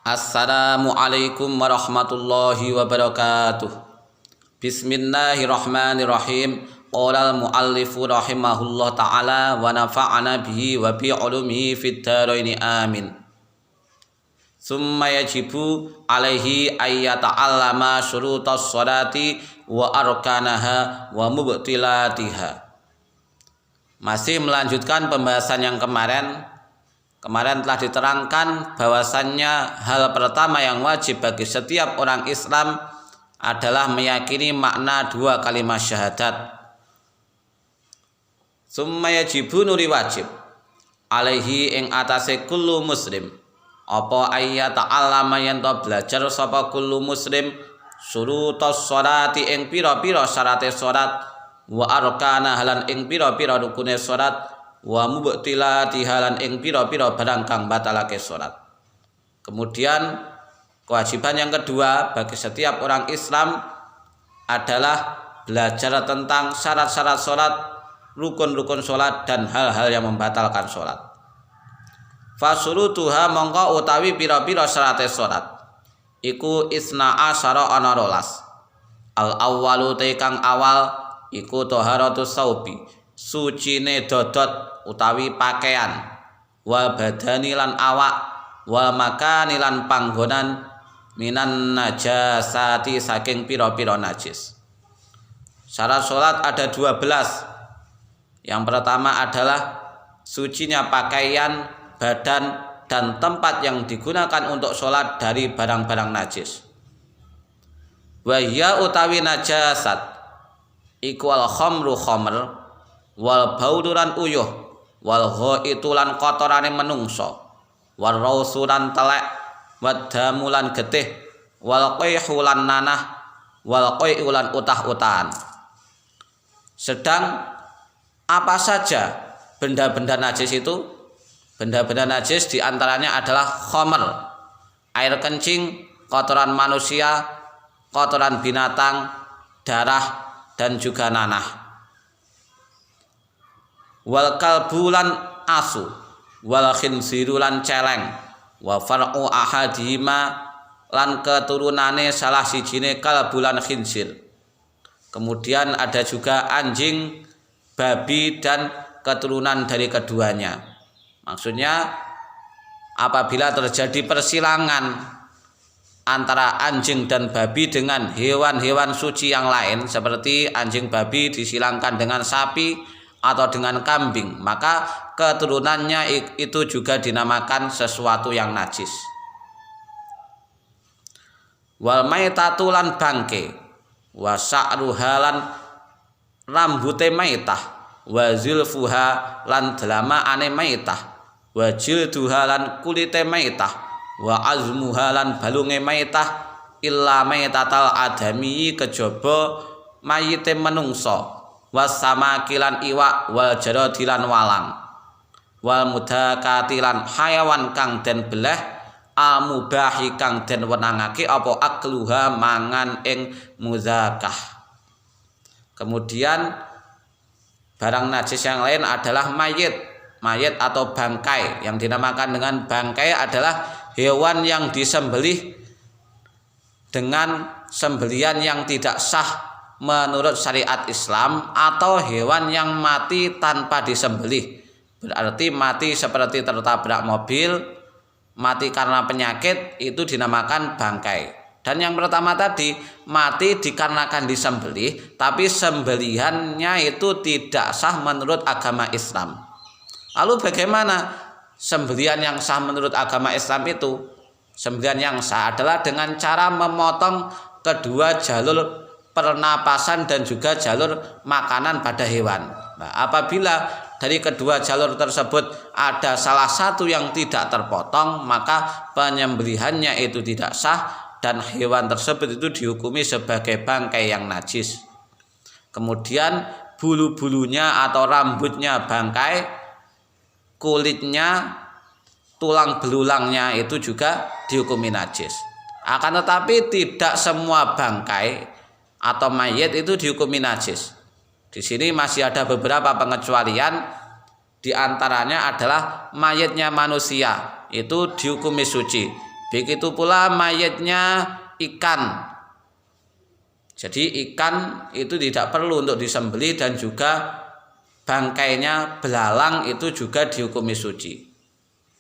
Assalamualaikum warahmatullahi wabarakatuh. Bismillahirrahmanirrahim. Qala al-muallifu rahimahullah ta'ala wa nafa'ana bihi wa bi ulumihi fid dharaini amin. Summa yajibu alaihi ayyata'allama syurutas sholati wa arkanaha wa mubtilatiha. Masih melanjutkan pembahasan yang kemarin telah diterangkan bahwasannya hal pertama yang wajib bagi setiap orang Islam adalah meyakini makna dua kalimat syahadat. Summa yajibu nuri wajib alaihi ing atase kullu muslim apa ayat ta'allama yen to belajar sapa kullu muslim syurutus sholati ing pira-pira syarate salat wa arkana halan ing pira-pira rukune salat wa mubtilati halan ing pira-pira barang kang batalake salat. Kemudian kewajiban yang kedua bagi setiap orang Islam adalah belajar tentang syarat-syarat salat, rukun-rukun salat dan hal-hal yang membatalkan salat. Fasurutuha mongko utawi pira-pira syarate salat iku isna asyara ana 12. Al awwalu te kang awal iku taharatus saubi, sucine dodot utawi pakaian, wal badani lan awak, wal makani lan panggonan minan najasati saking pira-pira najis. Syarat salat ada 12. Yang pertama adalah sucinya pakaian, badan dan tempat yang digunakan untuk salat dari barang-barang najis. Wa hiya utawi najasat iku al khamru khamr, wal bauduran uyuh, wal ghaitulan kotorane menungso, wal rausulan telek, wad damulan getih, wal qayhulan nanah, wal qayulan utah-utahan. Sedang apa saja benda-benda najis itu? Benda-benda najis diantaranya adalah khamr, air kencing, kotoran manusia, kotoran binatang, darah dan juga nanah. Wal kalbulan asu, wal khinzirulan celeng, wa far'u ahadihima lan keturunane salah sijine kalbulan khinzir. Kemudian ada juga anjing, babi dan keturunan dari keduanya. Maksudnya apabila terjadi persilangan antara anjing dan babi dengan hewan-hewan suci yang lain seperti anjing babi disilangkan dengan sapi atau dengan kambing, maka keturunannya itu juga dinamakan sesuatu yang najis. Wal maitatu lan bangke, wa sa'ruhalan rambute maitah, wa zilfuha lan delamaane maitah, wa jilduha lan kulite maitah, wa azmuha lan balunge maitah, illa maitatal adami kejaba mayite menungso, wasamakilan iwak, wal jaradilan walang, wal mudakatilan hayawan kang den beleh, al mubahi kang den wenangake apa akluha mangan ing muzakah. Kemudian barang najis yang lain adalah mayit atau bangkai. Yang dinamakan dengan bangkai adalah hewan yang disembelih dengan sembelian yang tidak sah menurut syariat Islam, atau hewan yang mati tanpa disembelih. Berarti mati seperti tertabrak mobil, mati karena penyakit, itu dinamakan bangkai. Dan yang pertama tadi mati dikarenakan disembelih, tapi sembelihannya itu tidak sah menurut agama Islam. Lalu bagaimana sembelihan yang sah menurut agama Islam itu? Sembelihan yang sah adalah dengan cara memotong kedua jalur pernapasan dan juga jalur makanan pada hewan. Nah, apabila dari kedua jalur tersebut ada salah satu yang tidak terpotong, maka penyembelihannya itu tidak sah dan hewan tersebut itu dihukumi sebagai bangkai yang najis. Kemudian bulu-bulunya atau rambutnya bangkai, kulitnya, tulang belulangnya itu juga dihukumi najis. Akan tetapi tidak semua bangkai atau mayit itu dihukumi najis. Di sini masih ada beberapa pengecualian. Di antaranya adalah mayitnya manusia itu dihukumi suci. Begitu pula mayitnya ikan. Jadi ikan itu tidak perlu untuk disembelih dan juga bangkainya belalang itu juga dihukumi suci.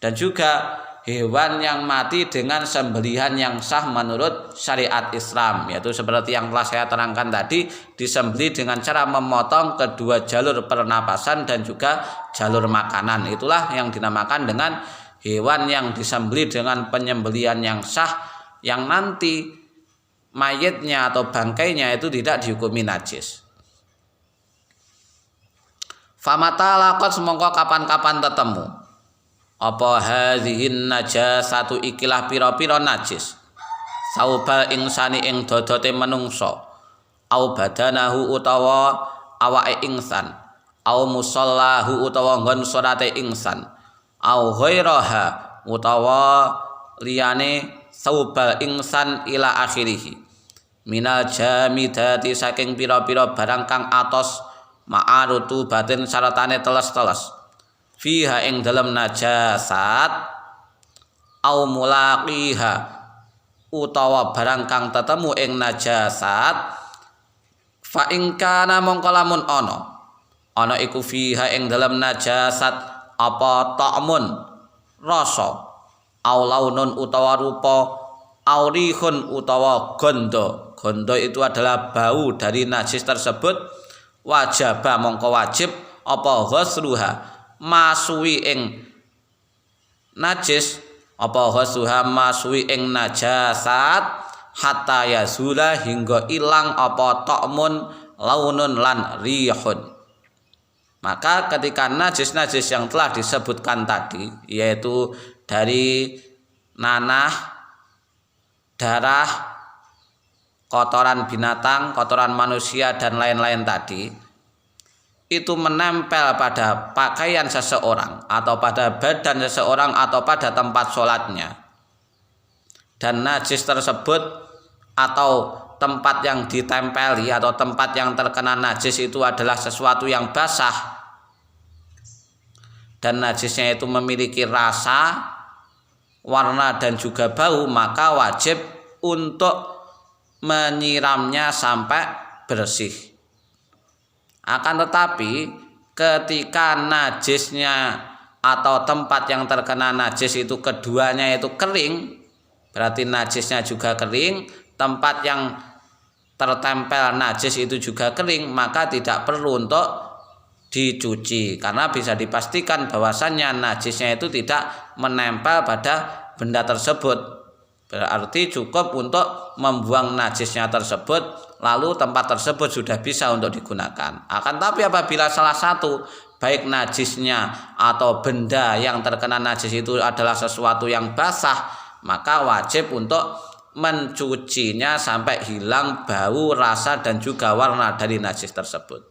Dan juga hewan yang mati dengan sembelihan yang sah menurut syariat Islam, yaitu seperti yang telah saya terangkan tadi, disembelih dengan cara memotong kedua jalur pernapasan dan juga jalur makanan. Itulah yang dinamakan dengan hewan yang disembelih dengan penyembelihan yang sah, yang nanti mayitnya atau bangkainya itu tidak dihukumi najis. Famata laqat semongko kapan-kapan tetemu apa hadhihin najasatu ikilah pira-pira najis saubal insani ing dodote menungso au badanahu utawa awake insan au musallahu utawa nggon salate insan au ghairaha utawa liyane saubal insan ila akhirih minal jamidati saking pira-pira barang kang atos ma'arutu batin saratane teles-teles fiha ing dalam najasat au mulaqiha utawa barang kang tetemu ing najasat fa ing kana mongko lamun ana iku fiha ing dalam najasat apa ta'mun rasa au launun utawa rupa au rihun utawa gondo itu adalah bau dari najis tersebut wajaba mongko wajib apa ghusluha masui ing najis apa ghusluha masui ing najasat hatta yazula hingga ilang apa ta'mun launun lan rihun. Maka ketika najis-najis yang telah disebutkan tadi, yaitu dari nanah, darah, kotoran binatang, kotoran manusia dan lain-lain tadi, itu menempel pada pakaian seseorang atau pada badan seseorang atau pada tempat sholatnya, dan najis tersebut atau tempat yang ditempeli atau tempat yang terkena najis itu adalah sesuatu yang basah dan najisnya itu memiliki rasa, warna dan juga bau, maka wajib untuk menyiramnya sampai bersih. Akan tetapi ketika najisnya atau tempat yang terkena najis itu keduanya itu kering, berarti najisnya juga kering, tempat yang tertempel najis itu juga kering, maka tidak perlu untuk dicuci karena bisa dipastikan bahwasannya najisnya itu tidak menempel pada benda tersebut. Berarti cukup untuk membuang najisnya tersebut, lalu tempat tersebut sudah bisa untuk digunakan. Akan tapi apabila salah satu baik najisnya atau benda yang terkena najis itu adalah sesuatu yang basah, maka wajib untuk mencucinya sampai hilang bau, rasa dan juga warna dari najis tersebut.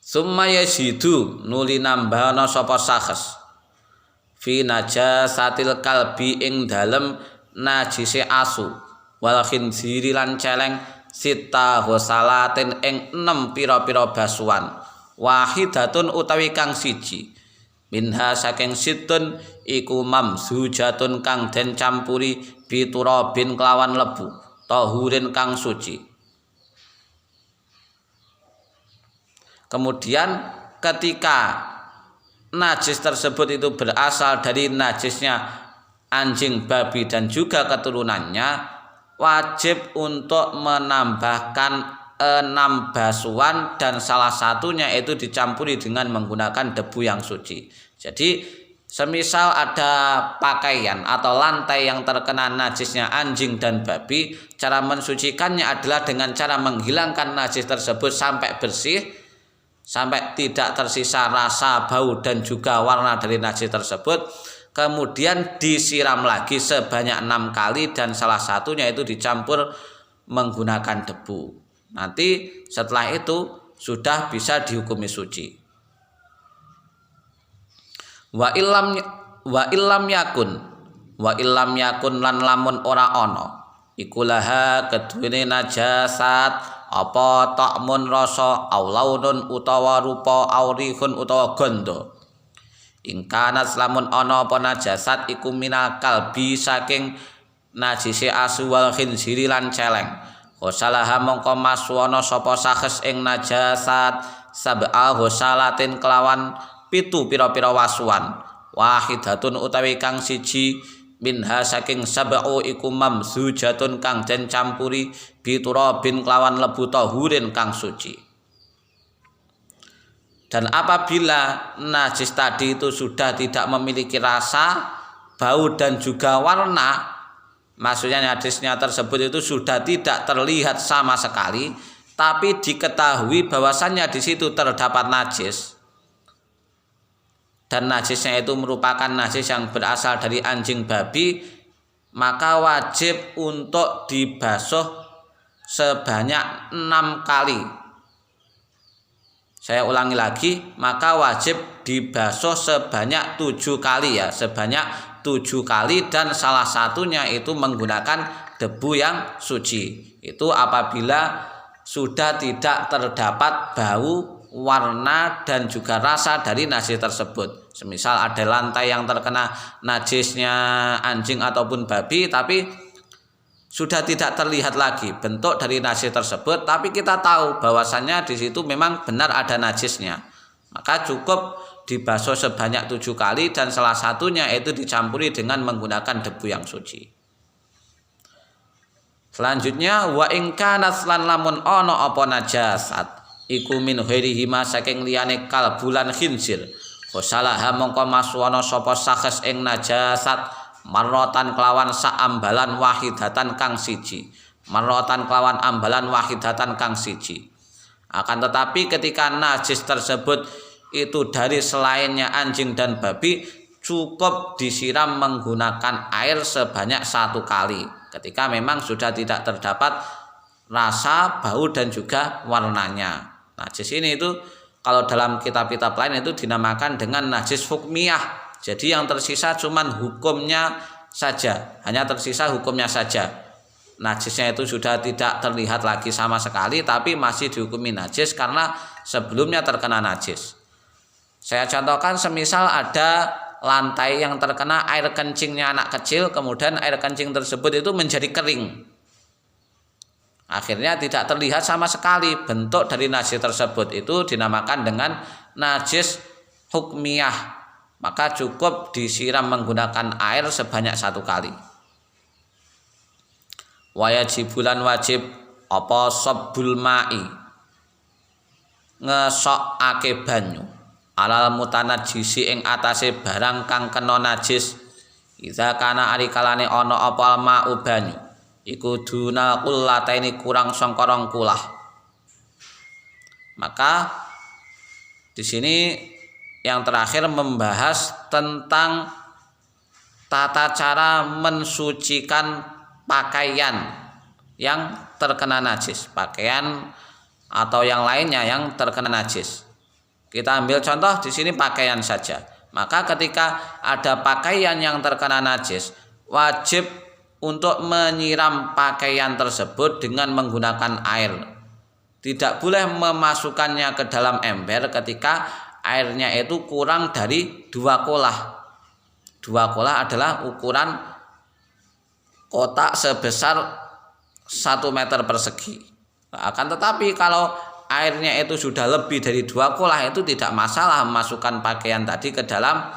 Summa yazidu nuli nambahana sapa sakhes fi najasatil kalbi ing dalem najise asu wal khinziri lan celeng sita ghusalatin ing 6 pira-pira basuhan wahidatun utawi kang siji minha saking situn iku mamzujatun kang den campuri biturabin kelawan lebu tahurin kang suci. Kemudian ketika najis tersebut itu berasal dari najisnya anjing, babi dan juga keturunannya, wajib untuk menambahkan 6 basuhan dan salah satunya itu dicampuri dengan menggunakan debu yang suci. Jadi semisal ada pakaian atau lantai yang terkena najisnya anjing dan babi, cara mensucikannya adalah dengan cara menghilangkan najis tersebut sampai bersih, sampai tidak tersisa rasa, bau dan juga warna dari najis tersebut. Kemudian disiram lagi sebanyak 6 kali dan salah satunya itu dicampur menggunakan debu. Nanti setelah itu sudah bisa dihukumi suci. Wa illam yakun lan lamun ora ana iku laha keduwene najasat apa ta'mun rasa au launun utawa rupa au rihun utawa ganda ingkana lamun ana apa najasat iku minal kalbi saking najise asu wal khinziri lan celeng ghusalaha mongko maswana sapa sakes ing najasat sab'a ghusalatin kelawan 7 pira-pira wasuan wahidatun utawi kang siji minha saking sab'u iku mamzujatun kang den campuri biturabin kelawan lebu tahurin kang suci. Dan apabila najis tadi itu sudah tidak memiliki rasa, bau dan juga warna, maksudnya najisnya tersebut itu sudah tidak terlihat sama sekali, tapi diketahui bahwasannya di situ terdapat najis. Dan najisnya itu merupakan najis yang berasal dari anjing babi, maka wajib untuk dibasuh sebanyak 6 kali. Saya ulangi lagi, maka wajib dibasuh sebanyak 7 kali ya, sebanyak 7 kali dan salah satunya itu menggunakan debu yang suci. Itu apabila sudah tidak terdapat bau, warna dan juga rasa dari najis tersebut. Semisal ada lantai yang terkena najisnya anjing ataupun babi, tapi sudah tidak terlihat lagi bentuk dari najis tersebut, tapi kita tahu bahwasannya di situ memang benar ada najisnya, maka cukup dibasuh sebanyak 7 kali dan salah satunya itu dicampuri dengan menggunakan debu yang suci. Selanjutnya wa in kanat lan lamun ana apa najasat iku min ghairihi saking liyane kalbulan khinzir ghusalaha mongko maswana sapa sakes ing najasat marrotan kelawan saambalan wahidatan kang siji, marrotan kelawan ambalan wahidatan kang siji. Akan tetapi ketika najis tersebut itu dari selainnya anjing dan babi, cukup disiram menggunakan air sebanyak 1 kali ketika memang sudah tidak terdapat rasa, bau dan juga warnanya. Najis ini itu kalau dalam kitab-kitab lain itu dinamakan dengan najis hukmiyah. Jadi yang tersisa cuman hukumnya saja, hanya tersisa hukumnya saja. Najisnya itu sudah tidak terlihat lagi sama sekali, tapi masih dihukumi najis karena sebelumnya terkena najis. Saya contohkan semisal ada lantai yang terkena air kencingnya anak kecil, kemudian air kencing tersebut itu menjadi kering. Akhirnya tidak terlihat sama sekali bentuk dari najis tersebut, itu dinamakan dengan najis hukmiyah. Maka cukup disiram menggunakan air sebanyak 1 kali. Wajibulan wajib apa sabbul ma'i ngesokake banyu alal mutanajjisi ing atase barang kang kena najis idza kana ari kalane ana apa ma'u banyu iku duna kullataini kurang sangka 2 kulah. Maka di sini yang terakhir membahas tentang tata cara mensucikan pakaian yang terkena najis, pakaian atau yang lainnya yang terkena najis. Kita ambil contoh di sini pakaian saja. Maka ketika ada pakaian yang terkena najis, wajib untuk menyiram pakaian tersebut dengan menggunakan air. Tidak boleh memasukkannya ke dalam ember ketika airnya itu kurang dari 2 kolah. 2 kolah adalah ukuran kotak sebesar 1 meter persegi. Akan tetapi kalau airnya itu sudah lebih dari 2 kolah, itu tidak masalah memasukkan pakaian tadi ke dalam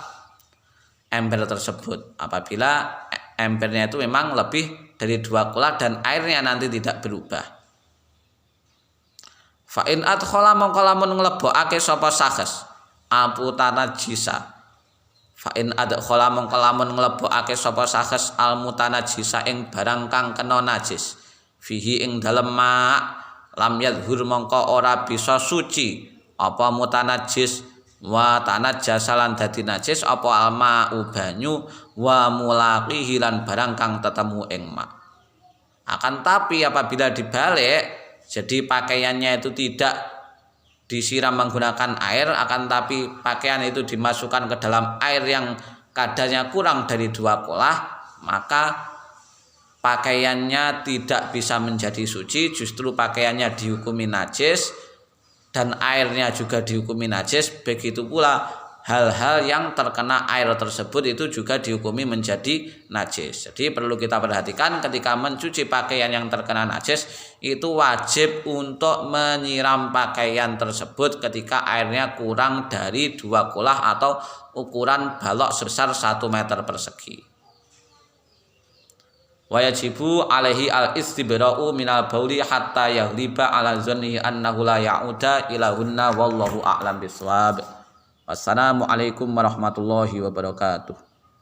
ember tersebut. Apabila embernya itu memang lebih dari 2 kolah dan airnya nanti tidak berubah. Fa in adkhala mongko lamun nglebokake sapa sakes almutanajjisa. Fa in adkhala mongko lamun nglebokake sapa sakes almutanajjisa ing barang kang kena najis fihi ing dalem ma lam yadhur mongko ora bisa suci apa mutanajjis wa tanajjasa lan dadi najis apa alma banyu wa mulaqihi lan barang kang tetemu ing ma. Akan tapi apabila dibalik, jadi pakaiannya itu tidak disiram menggunakan air, akan tapi pakaian itu dimasukkan ke dalam air yang kadarnya kurang dari 2 kolah, maka pakaiannya tidak bisa menjadi suci, justru pakaiannya dihukumi najis dan airnya juga dihukumi najis. Begitu pula hal-hal yang terkena air tersebut itu juga dihukumi menjadi najis. Jadi perlu kita perhatikan ketika mencuci pakaian yang terkena najis itu wajib untuk menyiram pakaian tersebut ketika airnya kurang dari 2 kulah atau ukuran balok sebesar 1 meter persegi. Wajibu alaihi al-istibra'u minal bauli hatta yaghliba ala zannihi annahu la ya'uda ilahunna wallahu a'lam bishawab. Wassalamualaikum warahmatullahi wabarakatuh.